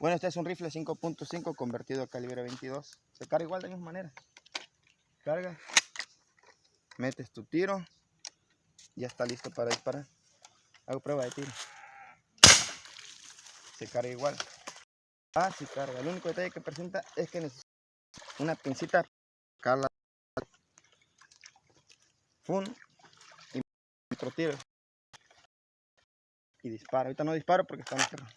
Bueno, este es un rifle 5.5 convertido a calibre 22. Se carga igual de la misma manera. Carga, metes tu tiro, ya está listo para disparar. Hago prueba de tiro. Se carga igual. Así carga. El único detalle que presenta es que necesita una pincita para y otro tiro y dispara. Ahorita no disparo porque está muy cerrado.